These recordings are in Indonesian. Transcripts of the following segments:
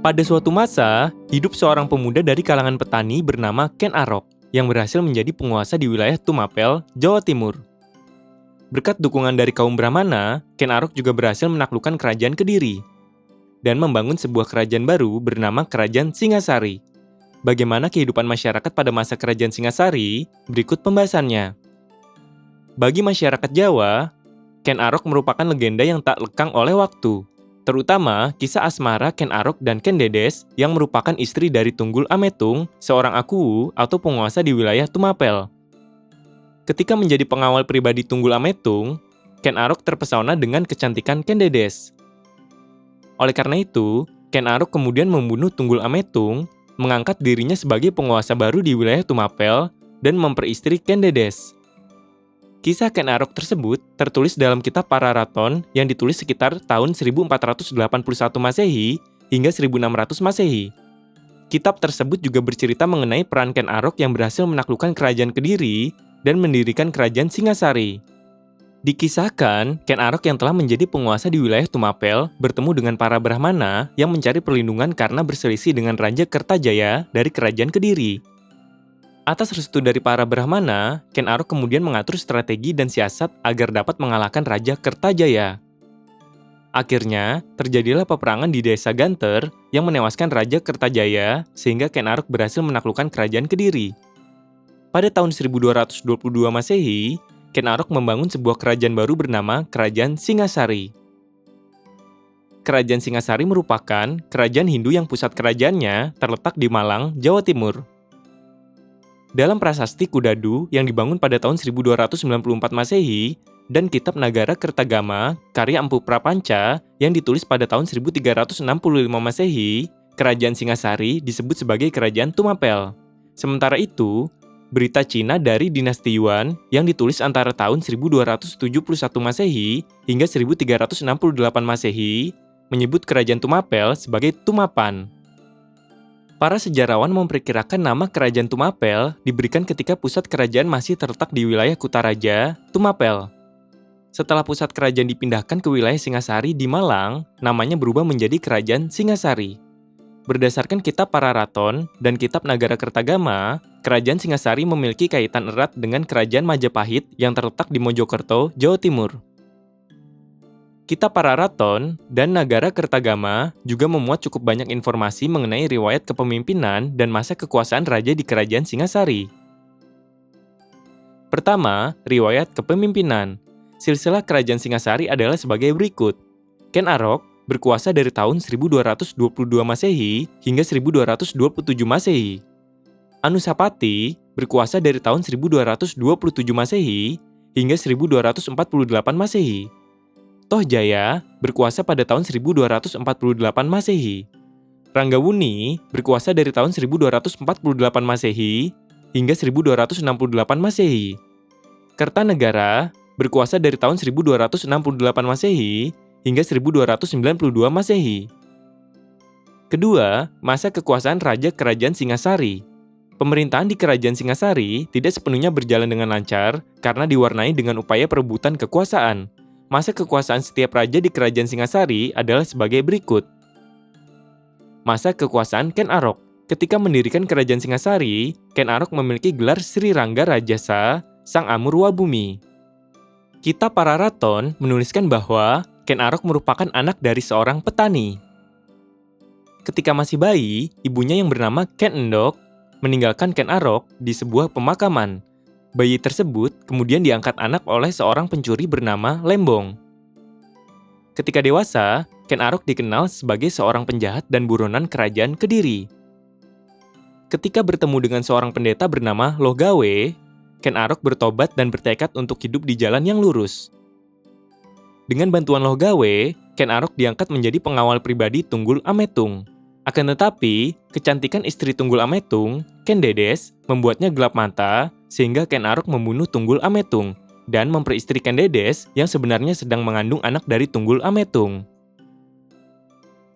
Pada suatu masa, hidup seorang pemuda dari kalangan petani bernama Ken Arok yang berhasil menjadi penguasa di wilayah Tumapel, Jawa Timur. Berkat dukungan dari kaum Brahmana, Ken Arok juga berhasil menaklukkan kerajaan Kediri dan membangun sebuah kerajaan baru bernama Kerajaan Singasari. Bagaimana kehidupan masyarakat pada masa Kerajaan Singasari? Berikut pembahasannya. Bagi masyarakat Jawa, Ken Arok merupakan legenda yang tak lekang oleh waktu. Terutama kisah asmara Ken Arok dan Ken Dedes yang merupakan istri dari Tunggul Ametung, seorang Akuwu atau penguasa di wilayah Tumapel. Ketika menjadi pengawal pribadi Tunggul Ametung, Ken Arok terpesona dengan kecantikan Ken Dedes. Oleh karena itu, Ken Arok kemudian membunuh Tunggul Ametung, mengangkat dirinya sebagai penguasa baru di wilayah Tumapel, dan memperistri Ken Dedes. Kisah Ken Arok tersebut tertulis dalam kitab Pararaton yang ditulis sekitar tahun 1481 Masehi hingga 1600 Masehi. Kitab tersebut juga bercerita mengenai peran Ken Arok yang berhasil menaklukkan kerajaan Kediri dan mendirikan kerajaan Singasari. Dikisahkan, Ken Arok yang telah menjadi penguasa di wilayah Tumapel bertemu dengan para Brahmana yang mencari perlindungan karena berselisih dengan Raja Kertajaya dari kerajaan Kediri. Atas restu dari para Brahmana, Ken Arok kemudian mengatur strategi dan siasat agar dapat mengalahkan Raja Kertajaya. Akhirnya, terjadilah peperangan di desa Ganter yang menewaskan Raja Kertajaya sehingga Ken Arok berhasil menaklukkan kerajaan Kediri. Pada tahun 1222 Masehi, Ken Arok membangun sebuah kerajaan baru bernama Kerajaan Singasari. Kerajaan Singasari merupakan kerajaan Hindu yang pusat kerajaannya terletak di Malang, Jawa Timur. Dalam prasasti Kudadu yang dibangun pada tahun 1294 Masehi dan Kitab Nagara Kertagama karya Empu Prapanca yang ditulis pada tahun 1365 Masehi, Kerajaan Singasari disebut sebagai Kerajaan Tumapel. Sementara itu, berita Cina dari dinasti Yuan yang ditulis antara tahun 1271 Masehi hingga 1368 Masehi menyebut Kerajaan Tumapel sebagai Tumapan. Para sejarawan memperkirakan nama Kerajaan Tumapel diberikan ketika pusat kerajaan masih terletak di wilayah Kutaraja, Tumapel. Setelah pusat kerajaan dipindahkan ke wilayah Singasari di Malang, namanya berubah menjadi Kerajaan Singasari. Berdasarkan Kitab Pararaton dan Kitab Nagara Kertagama, Kerajaan Singasari memiliki kaitan erat dengan Kerajaan Majapahit yang terletak di Mojokerto, Jawa Timur. Kitab Pararaton dan Nagara Kertagama juga memuat cukup banyak informasi mengenai riwayat kepemimpinan dan masa kekuasaan raja di Kerajaan Singasari. Pertama, riwayat kepemimpinan. Silsilah Kerajaan Singasari adalah sebagai berikut. Ken Arok berkuasa dari tahun 1222 Masehi hingga 1227 Masehi. Anusapati berkuasa dari tahun 1227 Masehi hingga 1248 Masehi. Tohjaya berkuasa pada tahun 1248 Masehi. Ranggawuni berkuasa dari tahun 1248 Masehi hingga 1268 Masehi. Kertanegara berkuasa dari tahun 1268 Masehi hingga 1292 Masehi. Kedua, masa kekuasaan Raja Kerajaan Singasari. Pemerintahan di Kerajaan Singasari tidak sepenuhnya berjalan dengan lancar karena diwarnai dengan upaya perebutan kekuasaan. Masa kekuasaan setiap raja di Kerajaan Singasari adalah sebagai berikut. Masa kekuasaan Ken Arok. Ketika mendirikan Kerajaan Singasari, Ken Arok memiliki gelar Sri Rangga Rajasa, Sang Amurwa Bumi. Kitab Pararaton menuliskan bahwa Ken Arok merupakan anak dari seorang petani. Ketika masih bayi, ibunya yang bernama Ken Endok meninggalkan Ken Arok di sebuah pemakaman. Bayi tersebut kemudian diangkat anak oleh seorang pencuri bernama Lembong. Ketika dewasa, Ken Arok dikenal sebagai seorang penjahat dan buronan kerajaan Kediri. Ketika bertemu dengan seorang pendeta bernama Lohgawe, Ken Arok bertobat dan bertekad untuk hidup di jalan yang lurus. Dengan bantuan Lohgawe, Ken Arok diangkat menjadi pengawal pribadi Tunggul Ametung. Akan tetapi, kecantikan istri Tunggul Ametung, Ken Dedes, membuatnya gelap mata, sehingga Ken Arok membunuh Tunggul Ametung dan memperistri Ken Dedes yang sebenarnya sedang mengandung anak dari Tunggul Ametung.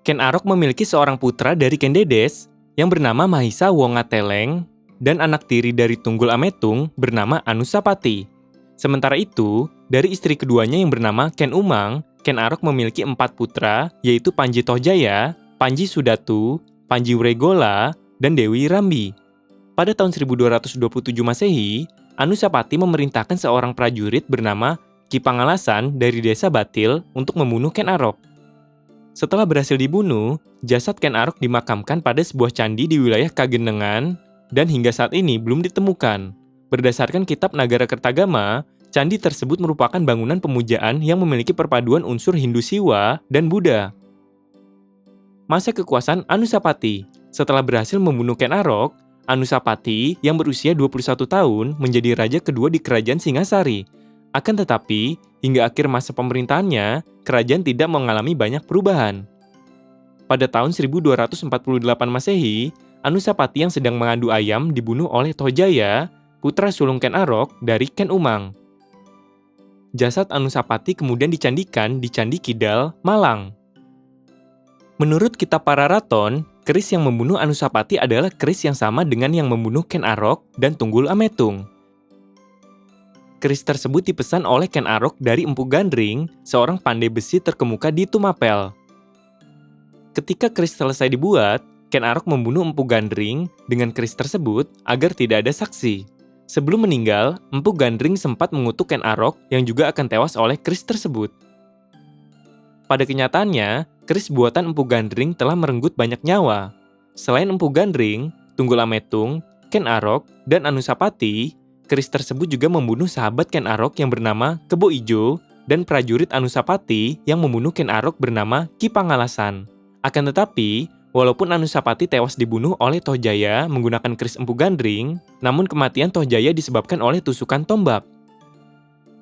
Ken Arok memiliki seorang putra dari Ken Dedes yang bernama Mahisa Wongateleng dan anak tiri dari Tunggul Ametung bernama Anusapati. Sementara itu, dari istri keduanya yang bernama Ken Umang, Ken Arok memiliki 4 putra, yaitu Panji Tohjaya, Panji Sudatu, Panji Wregola, dan Dewi Rambi. Pada tahun 1227 Masehi, Anusapati memerintahkan seorang prajurit bernama Ki Pangalasan dari desa Batil untuk membunuh Ken Arok. Setelah berhasil dibunuh, jasad Ken Arok dimakamkan pada sebuah candi di wilayah Kagenengan dan hingga saat ini belum ditemukan. Berdasarkan kitab Nagara Kertagama, candi tersebut merupakan bangunan pemujaan yang memiliki perpaduan unsur Hindu Siwa dan Buddha. Masa kekuasaan Anusapati. Setelah berhasil membunuh Ken Arok, Anusapati yang berusia 21 tahun menjadi raja kedua di kerajaan Singasari. Akan tetapi, hingga akhir masa pemerintahannya, kerajaan tidak mengalami banyak perubahan. Pada tahun 1248 Masehi, Anusapati yang sedang mengadu ayam dibunuh oleh Tohjaya, putra sulung Ken Arok dari Ken Umang. Jasad Anusapati kemudian dicandikan di Candi Kidal, Malang. Menurut kitab Pararaton, keris yang membunuh Anusapati adalah keris yang sama dengan yang membunuh Ken Arok dan Tunggul Ametung. Keris tersebut dipesan oleh Ken Arok dari Empu Gandring, seorang pandai besi terkemuka di Tumapel. Ketika keris selesai dibuat, Ken Arok membunuh Empu Gandring dengan keris tersebut agar tidak ada saksi. Sebelum meninggal, Empu Gandring sempat mengutuk Ken Arok yang juga akan tewas oleh keris tersebut. Pada kenyataannya, keris buatan Empu Gandring telah merenggut banyak nyawa. Selain Empu Gandring, Tunggul Ametung, Ken Arok, dan Anusapati, keris tersebut juga membunuh sahabat Ken Arok yang bernama Kebo Ijo dan prajurit Anusapati yang membunuh Ken Arok bernama Ki Pangalasan. Akan tetapi, walaupun Anusapati tewas dibunuh oleh Tohjaya menggunakan keris Empu Gandring, namun kematian Tohjaya disebabkan oleh tusukan tombak.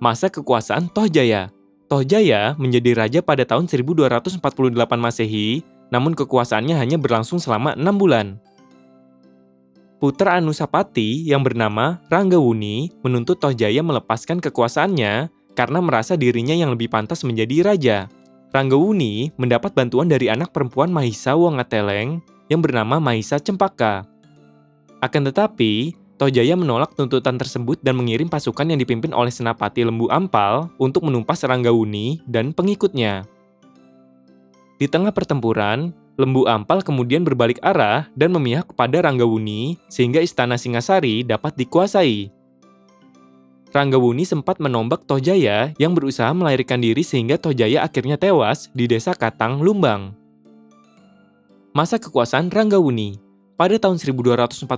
Masa kekuasaan Tohjaya. Tohjaya menjadi raja pada tahun 1248 Masehi, namun kekuasaannya hanya berlangsung selama 6 bulan. Putra Anusapati yang bernama Ranggawuni menuntut Tohjaya melepaskan kekuasaannya karena merasa dirinya yang lebih pantas menjadi raja. Ranggawuni mendapat bantuan dari anak perempuan Mahisa Wongateleng yang bernama Mahisa Cempaka. Akan tetapi, Tohjaya menolak tuntutan tersebut dan mengirim pasukan yang dipimpin oleh Senapati Lembu Ampal untuk menumpas Ranggawuni dan pengikutnya. Di tengah pertempuran, Lembu Ampal kemudian berbalik arah dan memihak kepada Ranggawuni sehingga istana Singasari dapat dikuasai. Ranggawuni sempat menombak Tohjaya yang berusaha melarikan diri sehingga Tohjaya akhirnya tewas di desa Katang, Lumbang. Masa kekuasaan Ranggawuni. Pada tahun 1248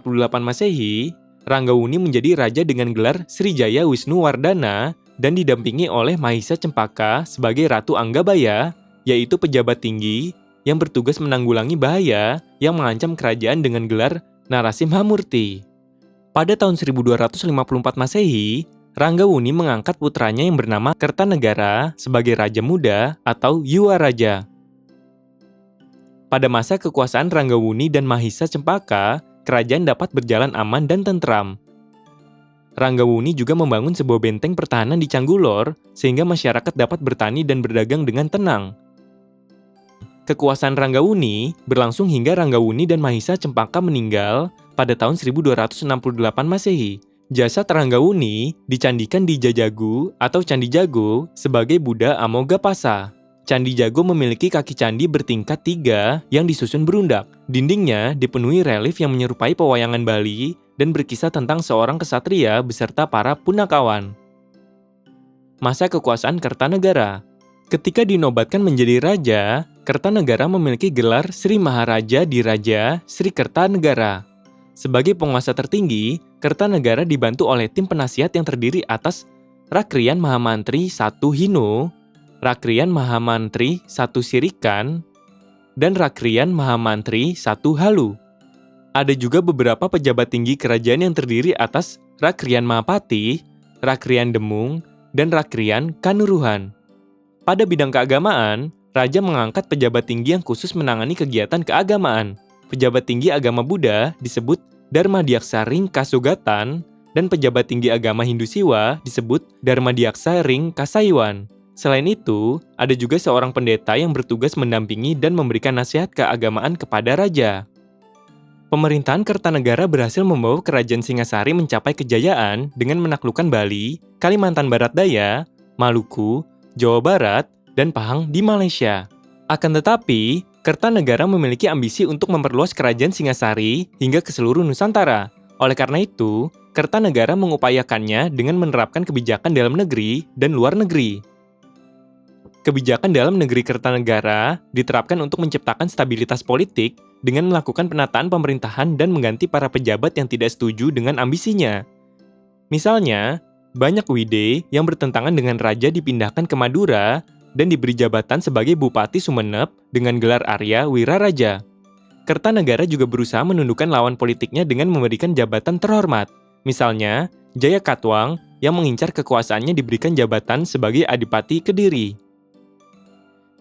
Masehi, Ranggawuni menjadi raja dengan gelar Srijaya Wisnu Wardana dan didampingi oleh Mahisa Cempaka sebagai Ratu Anggabaya, yaitu pejabat tinggi yang bertugas menanggulangi bahaya yang mengancam kerajaan dengan gelar Narasimhamurti. Pada tahun 1254 Masehi, Ranggawuni mengangkat putranya yang bernama Kertanegara sebagai raja muda atau Yuwa Raja. Pada masa kekuasaan Ranggawuni dan Mahisa Cempaka, kerajaan dapat berjalan aman dan tentram. Ranggawuni juga membangun sebuah benteng pertahanan di Canggulor sehingga masyarakat dapat bertani dan berdagang dengan tenang. Kekuasaan Ranggawuni berlangsung hingga Ranggawuni dan Mahisa Cempaka meninggal pada tahun 1268 Masehi. Jasad Ranggawuni dicandikan di Jajagu atau Candi Jago sebagai Buddha Amogapasa. Candi Jago memiliki kaki candi bertingkat 3 yang disusun berundak. Dindingnya dipenuhi relief yang menyerupai pewayangan Bali dan berkisah tentang seorang kesatria beserta para punakawan. Masa kekuasaan Kertanegara. Ketika dinobatkan menjadi raja, Kertanegara memiliki gelar Sri Maharaja Diraja Sri Kertanegara. Sebagai penguasa tertinggi, Kertanegara dibantu oleh tim penasihat yang terdiri atas Rakrian Mahamantri 1 Hino, Rakrian Mahamantri 1 Sirikan, dan Rakrian Mahamantri 1 Halu. Ada juga beberapa pejabat tinggi kerajaan yang terdiri atas Rakrian Mahapati, Rakrian Demung, dan Rakrian Kanuruhan. Pada bidang keagamaan, raja mengangkat pejabat tinggi yang khusus menangani kegiatan keagamaan. Pejabat tinggi agama Buddha disebut Dharmadiaksa Ring Kasugatan, dan pejabat tinggi agama Hindu Siwa disebut Dharmadiaksa Ring Kasaiwan. Selain itu, ada juga seorang pendeta yang bertugas mendampingi dan memberikan nasihat keagamaan kepada raja. Pemerintahan Kertanegara berhasil membawa kerajaan Singasari mencapai kejayaan dengan menaklukkan Bali, Kalimantan Barat Daya, Maluku, Jawa Barat, dan Pahang di Malaysia. Akan tetapi, Kertanegara memiliki ambisi untuk memperluas kerajaan Singasari hingga ke seluruh Nusantara. Oleh karena itu, Kertanegara mengupayakannya dengan menerapkan kebijakan dalam negeri dan luar negeri. Kebijakan dalam negeri Kertanegara diterapkan untuk menciptakan stabilitas politik dengan melakukan penataan pemerintahan dan mengganti para pejabat yang tidak setuju dengan ambisinya. Misalnya, banyak wide yang bertentangan dengan raja dipindahkan ke Madura dan diberi jabatan sebagai Bupati Sumenep dengan gelar Arya Wiraraja. Kertanegara juga berusaha menundukkan lawan politiknya dengan memberikan jabatan terhormat. Misalnya, Jaya Katwang yang mengincar kekuasaannya diberikan jabatan sebagai Adipati Kediri.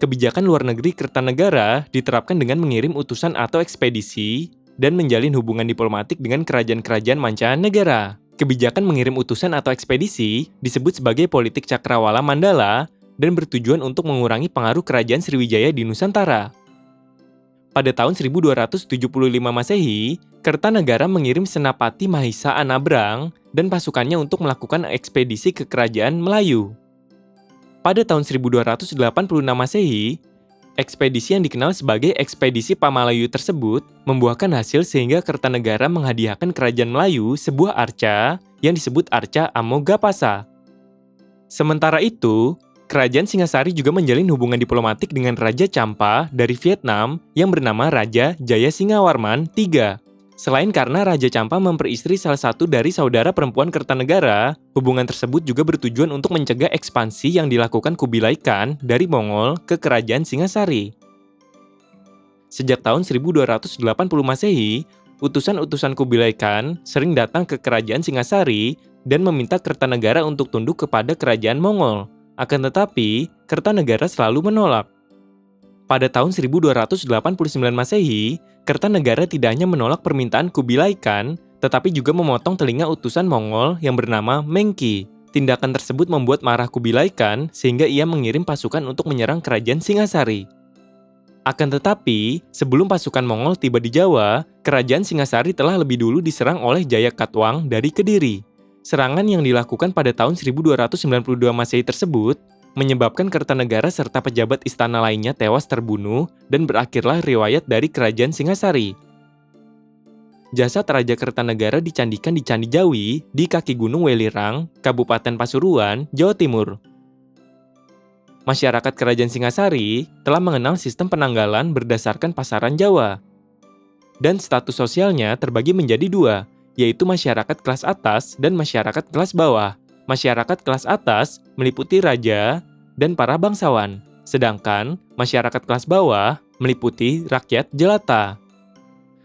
Kebijakan luar negeri Kertanegara diterapkan dengan mengirim utusan atau ekspedisi dan menjalin hubungan diplomatik dengan kerajaan-kerajaan mancanegara. Kebijakan mengirim utusan atau ekspedisi disebut sebagai politik Cakrawala Mandala dan bertujuan untuk mengurangi pengaruh kerajaan Sriwijaya di Nusantara. Pada tahun 1275 Masehi, Kertanegara mengirim Senapati Mahisa Anabrang dan pasukannya untuk melakukan ekspedisi ke kerajaan Melayu. Pada tahun 1286 Masehi, ekspedisi yang dikenal sebagai Ekspedisi Pamalayu tersebut membuahkan hasil sehingga Kertanegara menghadiahkan kerajaan Melayu sebuah arca yang disebut Arca Amogapasa. Sementara itu, kerajaan Singasari juga menjalin hubungan diplomatik dengan Raja Champa dari Vietnam yang bernama Raja Jayasingawarman III. Selain karena Raja Champa memperistri salah satu dari saudara perempuan Kertanegara, hubungan tersebut juga bertujuan untuk mencegah ekspansi yang dilakukan Kubilai Khan dari Mongol ke kerajaan Singasari. Sejak tahun 1280 Masehi, utusan-utusan Kubilai Khan sering datang ke kerajaan Singasari dan meminta Kertanegara untuk tunduk kepada kerajaan Mongol. Akan tetapi, Kertanegara selalu menolak. Pada tahun 1289 Masehi, Kertanegara tidak hanya menolak permintaan Kubilai Khan, tetapi juga memotong telinga utusan Mongol yang bernama Mengki. Tindakan tersebut membuat marah Kubilai Khan sehingga ia mengirim pasukan untuk menyerang kerajaan Singasari. Akan tetapi, sebelum pasukan Mongol tiba di Jawa, kerajaan Singasari telah lebih dulu diserang oleh Jaya Katwang dari Kediri. Serangan yang dilakukan pada tahun 1292 Masehi tersebut menyebabkan Kertanegara serta pejabat istana lainnya tewas terbunuh dan berakhirlah riwayat dari kerajaan Singasari. Jasad Raja Kertanegara dicandikan di Candi Jawi di kaki Gunung Welirang, Kabupaten Pasuruan, Jawa Timur. Masyarakat kerajaan Singasari telah mengenal sistem penanggalan berdasarkan pasaran Jawa. Dan status sosialnya terbagi menjadi dua, yaitu masyarakat kelas atas dan masyarakat kelas bawah. Masyarakat kelas atas meliputi raja dan para bangsawan, sedangkan masyarakat kelas bawah meliputi rakyat jelata.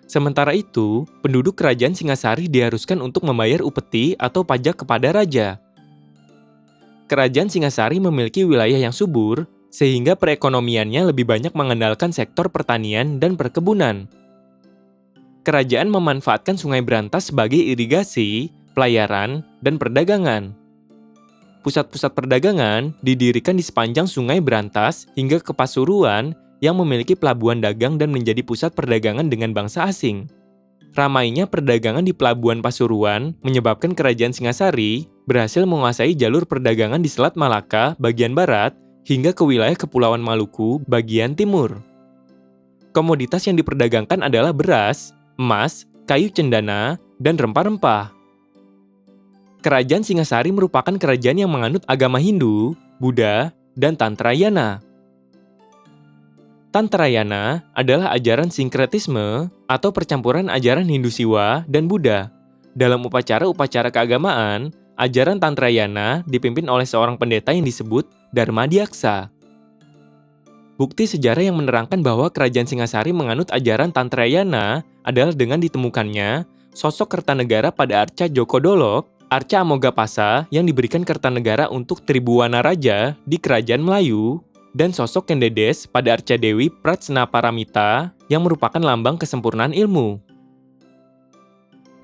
Sementara itu, penduduk kerajaan Singasari diharuskan untuk membayar upeti atau pajak kepada raja. Kerajaan Singasari memiliki wilayah yang subur, sehingga perekonomiannya lebih banyak mengandalkan sektor pertanian dan perkebunan. Kerajaan memanfaatkan Sungai Brantas sebagai irigasi, pelayaran, dan perdagangan. Pusat-pusat perdagangan didirikan di sepanjang Sungai Brantas hingga ke Pasuruan yang memiliki pelabuhan dagang dan menjadi pusat perdagangan dengan bangsa asing. Ramainya perdagangan di Pelabuhan Pasuruan menyebabkan kerajaan Singasari berhasil menguasai jalur perdagangan di Selat Malaka bagian barat hingga ke wilayah Kepulauan Maluku bagian timur. Komoditas yang diperdagangkan adalah beras, emas, kayu cendana, dan rempah-rempah. Kerajaan Singasari merupakan kerajaan yang menganut agama Hindu, Buddha, dan Tantrayana. Tantrayana adalah ajaran sinkretisme atau percampuran ajaran Hindu Siwa dan Buddha. Dalam upacara-upacara keagamaan, ajaran Tantrayana dipimpin oleh seorang pendeta yang disebut Dharmadiaksa. Bukti sejarah yang menerangkan bahwa kerajaan Singasari menganut ajaran Tantrayana adalah dengan ditemukannya sosok Kertanegara pada arca Joko Dolok, arca Amogapasa yang diberikan Kertanegara untuk Tribuwana Raja di Kerajaan Melayu, dan sosok Kendedes pada arca Dewi Pratsnaparamita yang merupakan lambang kesempurnaan ilmu.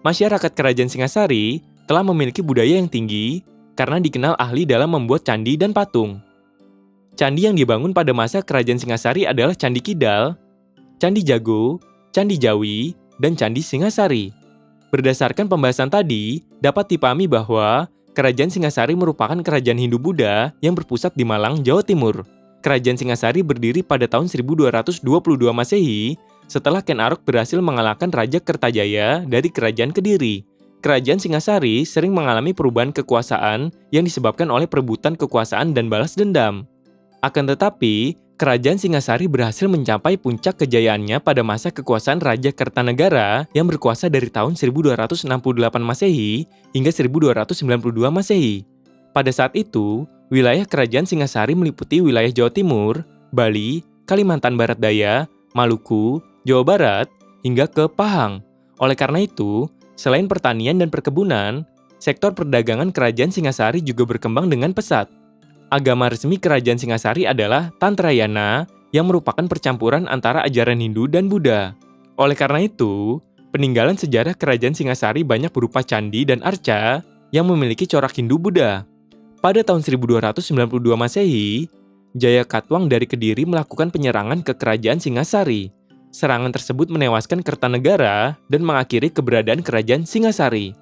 Masyarakat kerajaan Singasari telah memiliki budaya yang tinggi karena dikenal ahli dalam membuat candi dan patung. Candi yang dibangun pada masa kerajaan Singasari adalah Candi Kidal, Candi Jago, Candi Jawi, dan Candi Singasari. Berdasarkan pembahasan tadi, dapat dipahami bahwa kerajaan Singasari merupakan kerajaan Hindu-Buddha yang berpusat di Malang, Jawa Timur. Kerajaan Singasari berdiri pada tahun 1222 Masehi setelah Ken Arok berhasil mengalahkan Raja Kertajaya dari Kerajaan Kediri. Kerajaan Singasari sering mengalami perubahan kekuasaan yang disebabkan oleh perebutan kekuasaan dan balas dendam. Akan tetapi, Kerajaan Singasari berhasil mencapai puncak kejayaannya pada masa kekuasaan Raja Kertanegara yang berkuasa dari tahun 1268 Masehi hingga 1292 Masehi. Pada saat itu, wilayah Kerajaan Singasari meliputi wilayah Jawa Timur, Bali, Kalimantan Barat Daya, Maluku, Jawa Barat, hingga ke Pahang. Oleh karena itu, selain pertanian dan perkebunan, sektor perdagangan Kerajaan Singasari juga berkembang dengan pesat. Agama resmi Kerajaan Singasari adalah Tantrayana yang merupakan percampuran antara ajaran Hindu dan Buddha. Oleh karena itu, peninggalan sejarah Kerajaan Singasari banyak berupa candi dan arca yang memiliki corak Hindu-Buddha. Pada tahun 1292 Masehi, Jayakatwang dari Kediri melakukan penyerangan ke Kerajaan Singasari. Serangan tersebut menewaskan Kertanegara dan mengakhiri keberadaan Kerajaan Singasari.